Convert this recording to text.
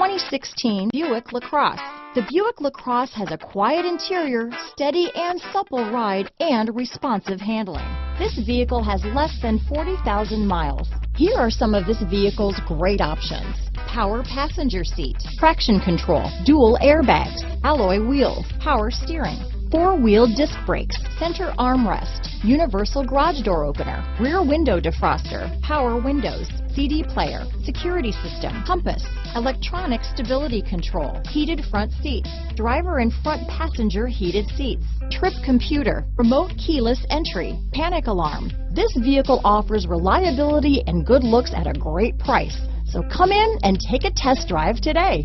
2016 Buick LaCrosse. The Buick LaCrosse has a quiet interior, steady and supple ride, and responsive handling. This vehicle has less than 40,000 miles. Here are some of this vehicle's great options: power passenger seat, traction control, dual airbags, alloy wheels, power steering, four-wheel disc brakes, center armrest, universal garage door opener, rear window defroster, power windows, CD player, security system, compass, electronic stability control, heated front seats, driver and front passenger heated seats, trip computer, remote keyless entry, panic alarm. This vehicle offers reliability and good looks at a great price. So come in and take a test drive today.